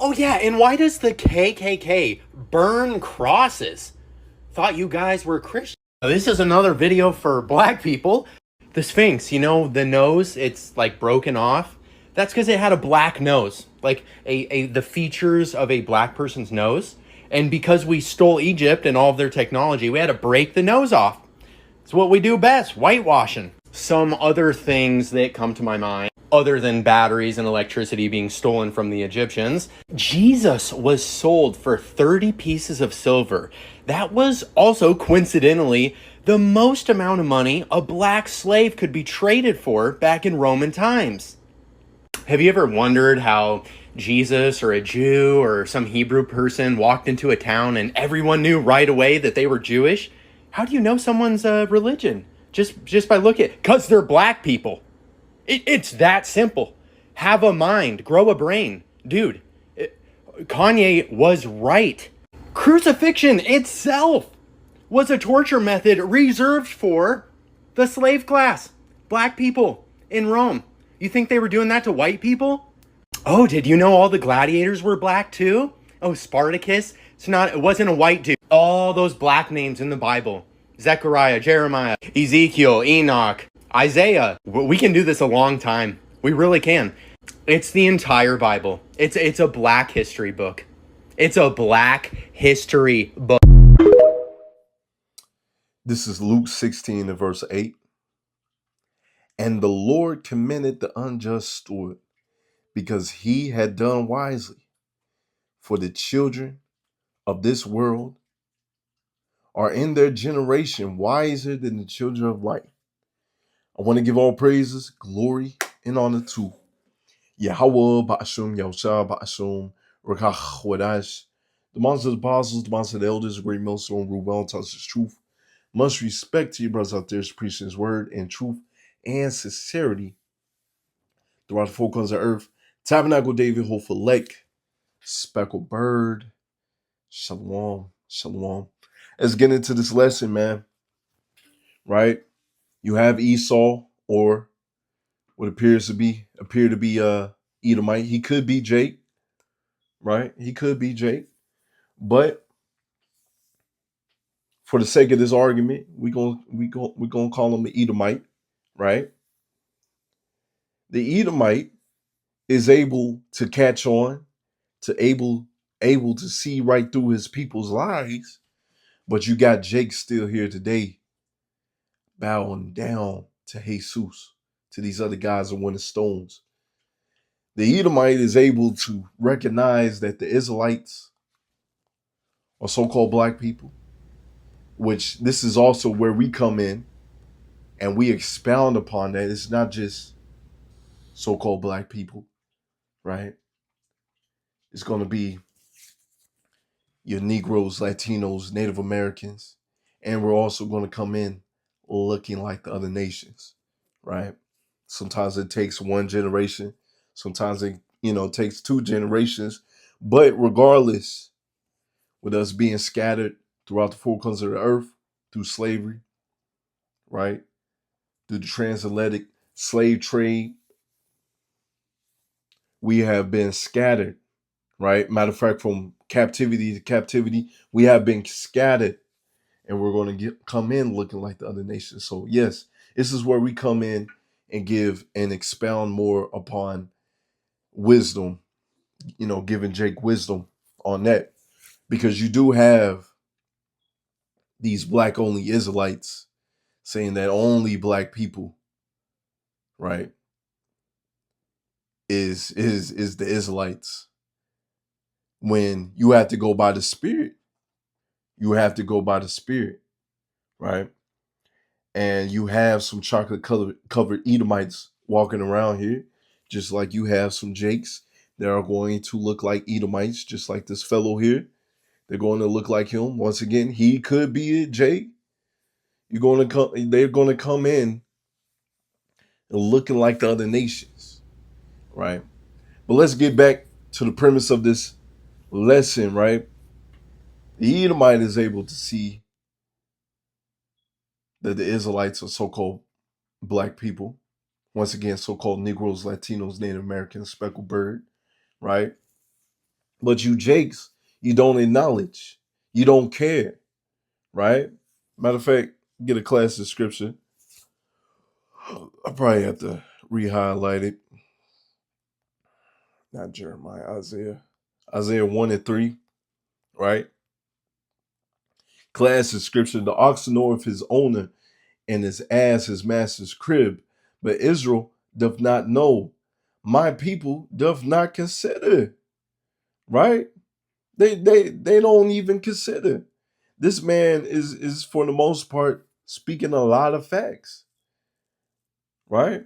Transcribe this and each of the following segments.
Oh, yeah, and why does the KKK burn crosses? Thought you guys were Christian. This is another video for black people. The Sphinx, you know, the nose, it's like broken off. That's because it had a black nose, like the features of a black person's nose. And because we stole Egypt and all of their technology, we had to break the nose off. It's what we do best, whitewashing. Some other things that come to my mind, other than batteries and electricity being stolen from the Egyptians, Jesus was sold for 30 pieces of silver. That was also, coincidentally, the most amount of money a black slave could be traded for back in Roman times. Have you ever wondered how Jesus or a Jew or some Hebrew person walked into a town and everyone knew right away that they were Jewish? How do you know someone's religion? Just by looking, because they're black people. It's that simple. Have a mind, grow a brain. Dude, Kanye was right. Crucifixion itself was a torture method reserved for the slave class, black people in Rome. You think they were doing that to white people? Oh, did you know all the gladiators were black too? Oh, Spartacus. It wasn't a white dude. All those black names in the Bible. Zechariah, Jeremiah, Ezekiel, Enoch, Isaiah. We can do this a long time. We really can. It's the entire Bible. It's a black history book. It's a black history book. This is Luke 16 and verse 8. And the Lord commended the unjust steward because he had done wisely. For the children of this world are in their generation wiser than the children of light. I want to give all praises, glory, and honor to Yahweh, Ba'ashum, Yahushua, Ba'ashum, Rakach, Wadash, the monsters of the apostles, the monsters of the elders, the great millstone, rule well, tells us truth. Much respect to you brothers out there preaching his word and truth and sincerity throughout the four corners of earth. Tabernacle David, Hopeful Lake, Speckled Bird, Shalom, Shalom. Let's get into this lesson, man. Right? You have Esau, or what appear to be Edomite. He could be Jake, right? He could be Jake. But for the sake of this argument, we're gonna call him an Edomite, right? The Edomite is able to catch on, to able to see right through his people's lies, but you got Jake still here today, bowing down to Jesus, to these other guys that won the stones. The Edomite is able to recognize that the Israelites are so-called black people, which this is also where we come in and we expound upon that. It's not just so-called black people, right? It's going to be your Negroes, Latinos, Native Americans, and we're also going to come in looking like the other nations, right? Sometimes it takes one generation, sometimes it takes two generations, but regardless, with us being scattered throughout the four corners of the earth through slavery, right? Through the transatlantic slave trade, we have been scattered, right? Matter of fact, from captivity to captivity, we have been scattered, and we're going to come in looking like the other nations. So yes, this is where we come in and give and expound more upon wisdom, giving Jake wisdom on that, because you do have these black only Israelites saying that only black people, right, is the Israelites, when you have to go by the Spirit. You have to go by the Spirit, right? And you have some chocolate covered Edomites walking around here, just like you have some Jakes that are going to look like Edomites, just like this fellow here. They're going to look like him. Once again, he could be a Jake. They're going to come in looking like the other nations, right? But let's get back to the premise of this lesson, right? The Edomite is able to see that the Israelites are so-called black people. Once again, so-called Negroes, Latinos, Native Americans, speckled bird, right? But you Jakes, you don't acknowledge. You don't care, right? Matter of fact, get a class description. I probably have to re-highlight it. Not Jeremiah, Isaiah. Isaiah 1 and 3, right? Class description: the ox knoweth his owner, and his ass his master's crib. But Israel doth not know. My people doth not consider. Right? They don't even consider. This man is for the most part speaking a lot of facts. Right?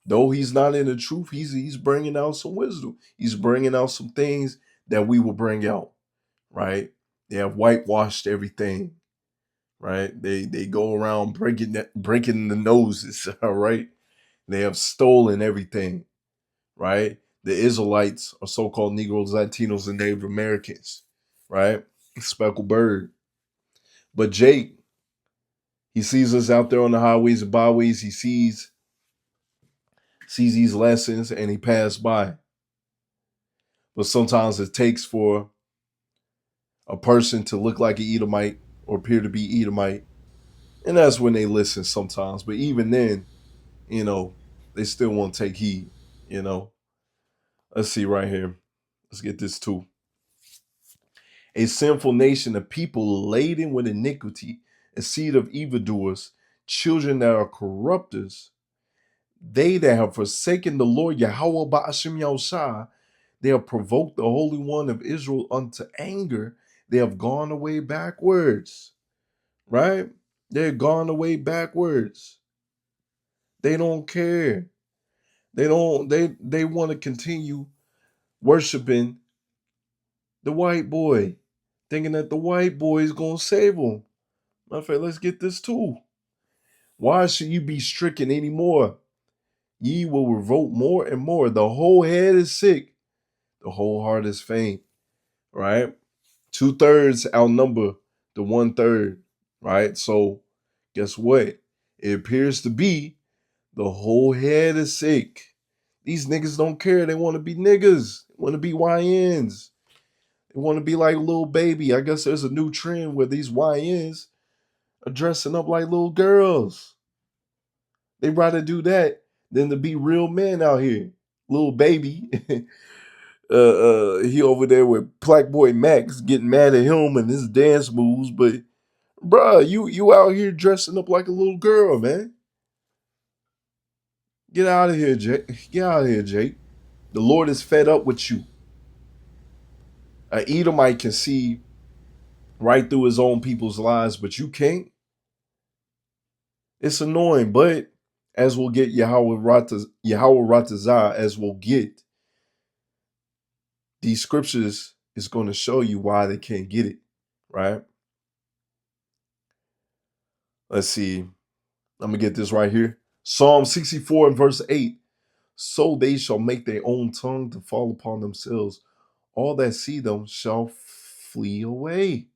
Though he's not in the truth, he's bringing out some wisdom. He's bringing out some things that we will bring out. Right? They have whitewashed everything. Right? They go around breaking the noses. All right? They have stolen everything. Right? The Israelites are so-called Negroes, Latinos, and Native Americans. Right? Speckled bird. But Jake, he sees us out there on the highways and byways. He sees these lessons and he passed by. But sometimes it takes for a person to look like an Edomite or appear to be Edomite. And that's when they listen sometimes. But even then, they still won't take heed, Let's see right here. Let's get this too. A sinful nation of people laden with iniquity, a seed of evildoers, children that are corrupters, they that have forsaken the Lord Yahweh Ba'ashim Yahushua, they have provoked the Holy One of Israel unto anger. They have gone away backwards. Right? They're gone away backwards. They don't care. They want to continue worshiping the white boy, thinking that the white boy is gonna save them. Matter of fact, let's get this too. Why should you be stricken anymore? Ye will revolt more and more. The whole head is sick, the whole heart is faint. Right? 2/3 outnumber the 1/3. Right? So guess what? It appears to be the whole head is sick. These niggas don't care. They want to be niggas. They want to be YNs. They want to be like Lil Baby. I guess there's a new trend where these YNs are dressing up like little girls. They rather do that than to be real men out here. Lil Baby. He over there with Black Boy Max getting mad at him and his dance moves, but bruh, you out here dressing up like a little girl, man. Get out of here, Jake. Get out of here, Jake. The Lord is fed up with you. An Edomite can see right through his own people's lives, but you can't. It's annoying, but as we'll get Yahweh Ratazah, as we'll get, these scriptures is going to show you why they can't get it, right? Let's see. I'm going to get this right here. Psalm 64 and verse 8. So they shall make their own tongue to fall upon themselves. All that see them shall flee away,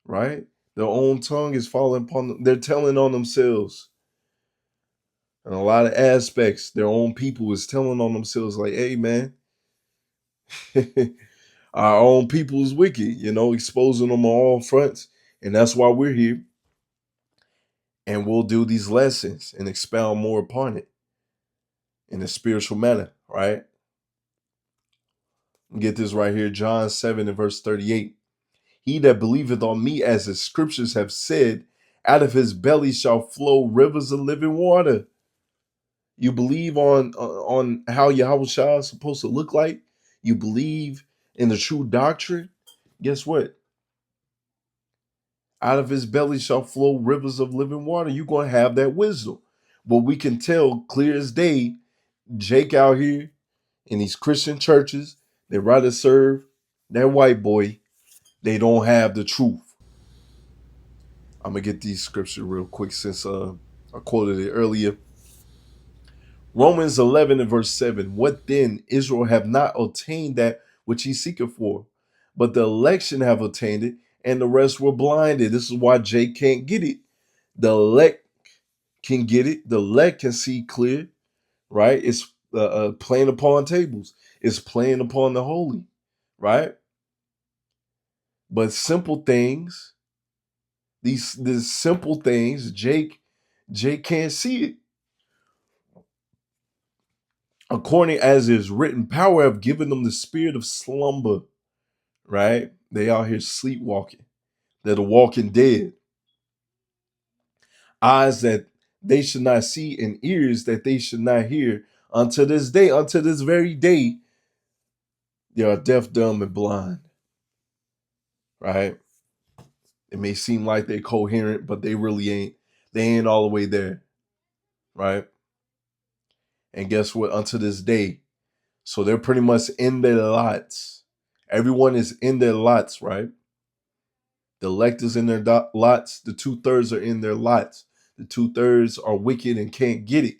right? Their own tongue is falling upon them. They're telling on themselves. In a lot of aspects, their own people is telling on themselves like, hey, man, our own people is wicked, exposing them on all fronts. And that's why we're here. And we'll do these lessons and expound more upon it in a spiritual manner, right? Get this right here, John 7 and verse 38. He that believeth on me, as the scriptures have said, out of his belly shall flow rivers of living water. You believe on how Yahushua is supposed to look like? You believe in the true doctrine? Guess what? Out of his belly shall flow rivers of living water. You're going to have that wisdom. But we can tell clear as day, Jake out here in these Christian churches, they rather serve that white boy. They don't have the truth. I'm going to get these scriptures real quick since I quoted it earlier. Romans 11 and verse 7. What then? Israel have not obtained that which he seeketh for, but the election have obtained it, and the rest were blinded. This is why Jake can't get it. The elect can get it. The elect can see clear, right? It's playing upon tables. It's playing upon the holy, right? But simple things, these simple things, Jake can't see it. According as is written, power have given them the spirit of slumber, right? They out here sleepwalking. They're the walking dead. Eyes that they should not see and ears that they should not hear. Unto this day, unto this very day, they are deaf, dumb, and blind, right? It may seem like they're coherent, but they really ain't. They ain't all the way there, right? And guess what? Unto this day. So they're pretty much in their lots. Everyone is in their lots, right? The elect is in their lots. The 2/3 are in their lots. The 2/3 are wicked and can't get it.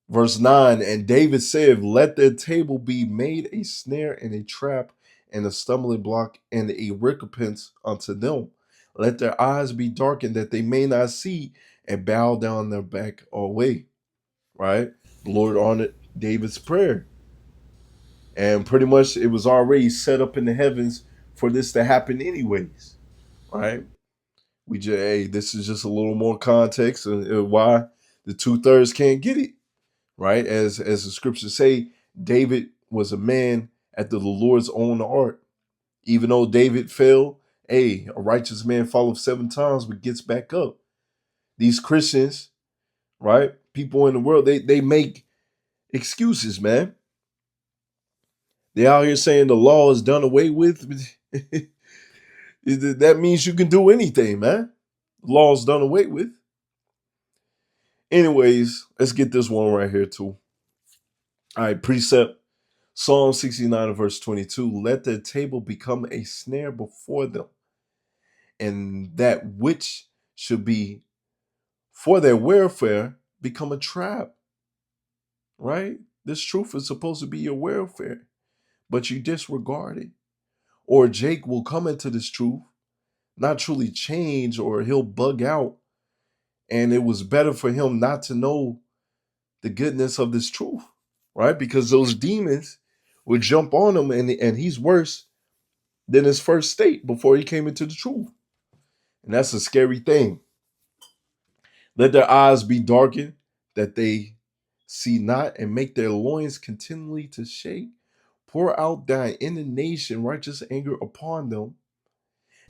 Verse 9, and David said, let their table be made a snare and a trap and a stumbling block and a recompense unto them. Let their eyes be darkened that they may not see and bow down their back away. Right? The Lord honored David's prayer. And pretty much it was already set up in the heavens for this to happen anyways. Right? We just, hey, this is just a little more context and why the 2/3 can't get it. Right? As the scriptures say, David was a man after the Lord's own heart. Even though David fell, hey, a righteous man falleth 7 times but gets back up. These Christians, right? People in the world, they make excuses, man. They out here saying the law is done away with. That means you can do anything, man. The law is done away with. Anyways, let's get this one right here too. All right, precept. Psalm 69 verse 22. Let the table become a snare before them, and that which should be for their welfare become a trap. Right? This truth is supposed to be your welfare, but you disregard it. Or Jake will come into this truth, not truly change, or he'll bug out. And it was better for him not to know the goodness of this truth, right? Because those demons would jump on him, and he's worse than his first state before he came into the truth. And that's a scary thing. Let their eyes be darkened, that they see not, and make their loins continually to shake. Pour out thy indignation, righteous anger upon them,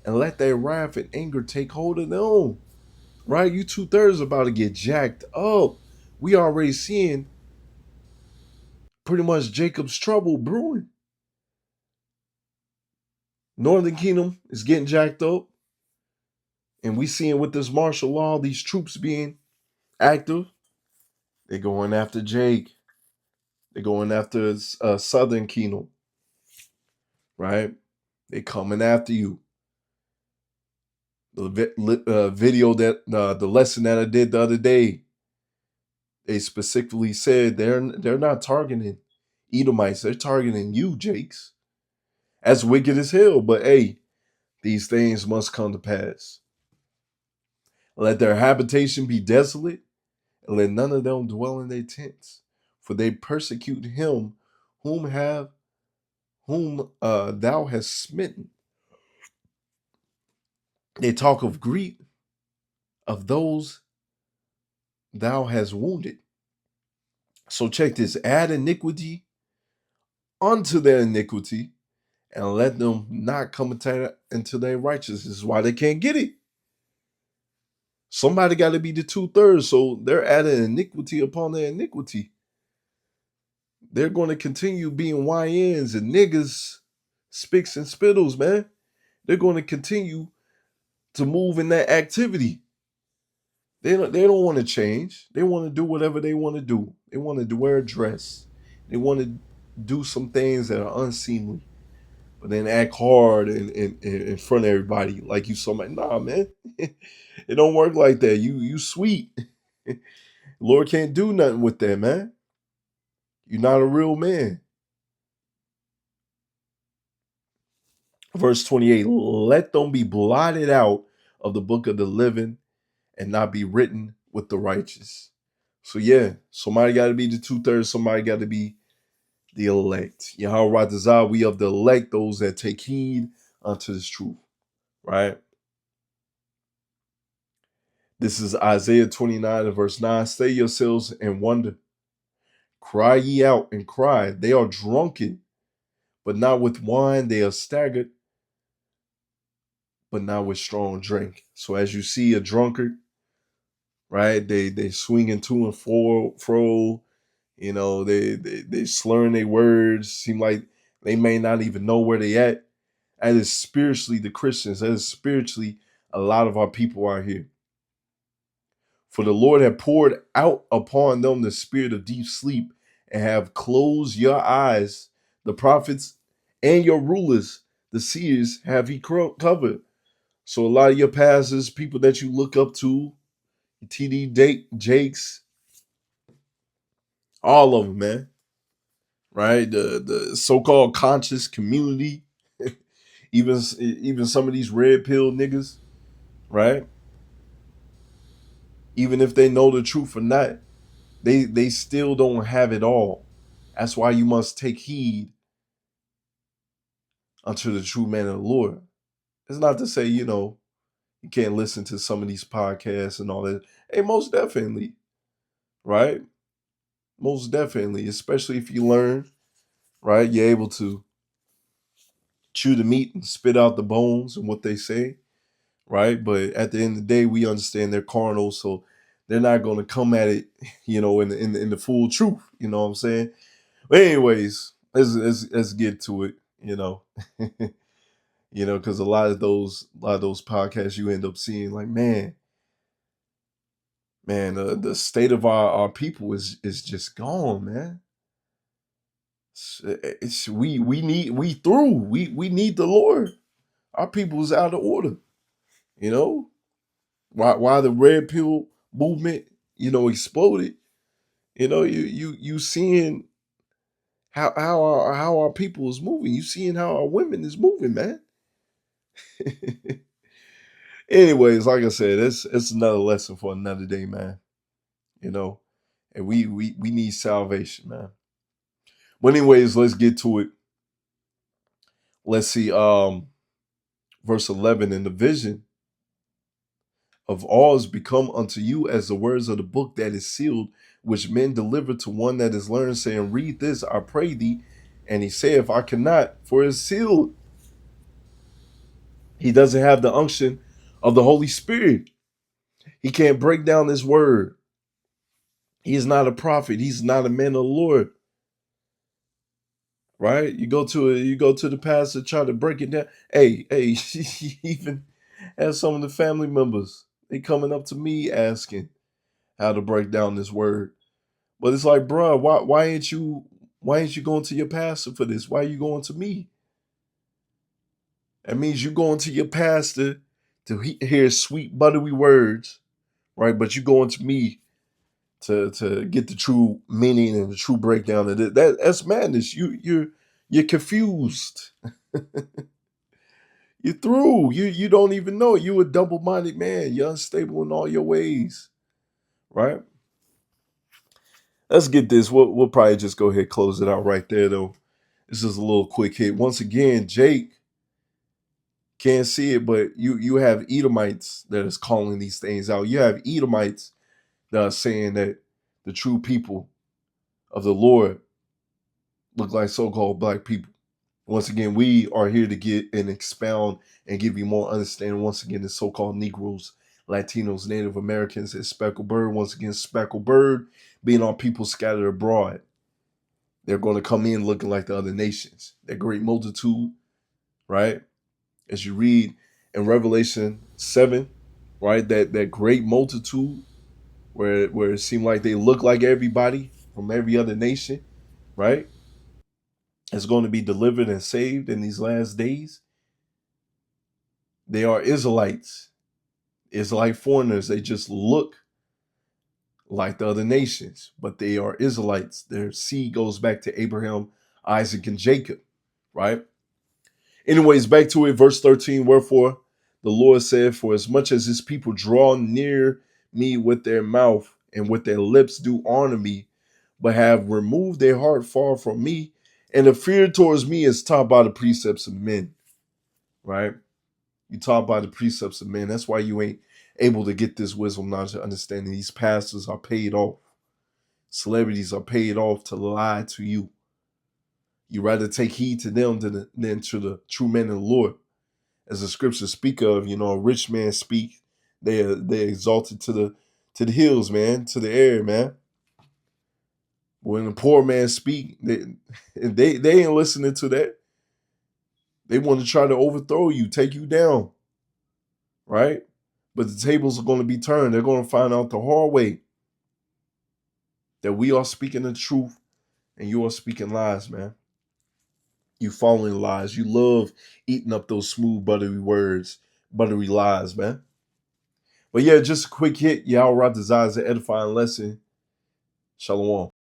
and let their wrath and anger take hold of them. Right? You 2/3 about to get jacked up. We already seeing pretty much Jacob's trouble brewing. Northern Kingdom is getting jacked up. And we seeing with this martial law, these troops being active. They're going after Jake. They're going after Southern Kingdom. Right? They're coming after you. The video that the lesson that I did the other day, they specifically said they're not targeting Edomites. They're targeting you, Jakes. That's wicked as hell. But hey, these things must come to pass. Let their habitation be desolate, and let none of them dwell in their tents, for they persecute him whom thou hast smitten. They talk of grief of those thou hast wounded. So check this: add iniquity unto their iniquity, and let them not come into their righteousness. This is why they can't get it. Somebody got to be the 2/3, so they're adding iniquity upon their iniquity. They're going to continue being YNs and niggas, spicks and spittles, man. They're going to continue to move in that activity. They don't want to change. They want to do whatever they want to do. They want to wear a dress. They want to do some things that are unseemly, but then act hard in front of everybody like you somebody. Nah, man, it don't work like that. You sweet. Lord can't do nothing with that, man. You're not a real man. Verse 28, let them be blotted out of the book of the living and not be written with the righteous. So yeah, somebody got to be the 2/3. Somebody got to be The elect. Yahweh desire, we of the elect, those that take heed unto this truth. Right? This is Isaiah 29 and verse 9. Stay yourselves and wonder. Cry ye out and cry. They are drunken, but not with wine. They are staggered, but not with strong drink. So as you see a drunkard, right? They swinging to and fro. You know, they slurring their words. Seem like they may not even know where they at. That is spiritually the Christians. That is spiritually a lot of our people out here. For the Lord had poured out upon them the spirit of deep sleep and have closed your eyes. The prophets and your rulers, the seers, have he covered. So a lot of your pastors, people that you look up to, TD Jakes, all of them, man. Right? The so-called conscious community, even some of these red pill niggas, right? Even if they know the truth or not, they still don't have it all. That's why you must take heed unto the true man of the Lord. It's not to say, you can't listen to some of these podcasts and all that. Hey, most definitely, right? Most definitely, especially if you learn, right? You're able to chew the meat and spit out the bones and what they say, right? But at the end of the day, we understand they're carnal, so they're not going to come at it, in the full truth. You know what I'm saying? But anyways, let's get to it. Because a lot of those podcasts you end up seeing, like, man, the state of our people is just gone, man. We need the Lord. Our people is out of order. Why the red pill movement, exploded. You seeing how our people is moving. You seeing how our women is moving, man. Anyways, like I said, it's another lesson for another day, man. And we need salvation, man. But anyways, let's get to it. Let's see, verse 11. In the vision of all is become unto you as the words of the book that is sealed, which men deliver to one that is learned, saying, read this, I pray thee. And he saith, I cannot, for it's sealed. He doesn't have the unction of the Holy Spirit. He can't break down this word. He is not a prophet. He's not a man of the Lord. Right? You go to the pastor, try to break it down. Hey, even as some of the family members, they coming up to me asking how to break down this word. But it's like, bro, why ain't you going to your pastor for this? Why are you going to me? That means you going to your pastor to hear sweet, buttery words, right? But you going to me to get the true meaning and the true breakdown of it. That's madness. You're confused. You're through. You don't even know. You a double-minded man. You're unstable in all your ways, right? Let's get this. We'll probably just go ahead and close it out right there, though. This is a little quick hit. Once again, Jake can't see it, but you have Edomites that is calling these things out. You have Edomites that are saying that the true people of the Lord look like so-called black people. Once again, we are here to get and expound and give you more understanding. Once again, the so-called Negroes, Latinos, Native Americans, and Speckled Bird. Once again, Speckled Bird being on people scattered abroad. They're going to come in looking like the other nations. That great multitude, right? As you read in Revelation 7, right? That great multitude where it seemed like they look like everybody from every other nation, right? Is going to be delivered and saved in these last days. They are Israelites. Israelite foreigners. They just look like the other nations, but they are Israelites. Their seed goes back to Abraham, Isaac, and Jacob, right? Anyways, back to it, verse 13. Wherefore the Lord said, for as much as his people draw near me with their mouth and with their lips do honor me, but have removed their heart far from me, And the fear towards me is taught by the precepts of men, right? You taught by the precepts of men. That's why you ain't able to get this wisdom, knowledge, and understanding. These pastors are paid off. Celebrities are paid off to lie to you. You rather take heed to them than to the true men of the Lord. As the scriptures speak of, a rich man speak, they're exalted to the hills, man, to the air, man. When the poor man speak, they ain't listening to that. They want to try to overthrow you, take you down, right? But the tables are going to be turned. They're going to find out the hard way that we are speaking the truth and you are speaking lies, man. You following lies. You love eating up those smooth, buttery words, buttery lies, man. But yeah, just a quick hit. Yahweh desires an edifying lesson. Shalom.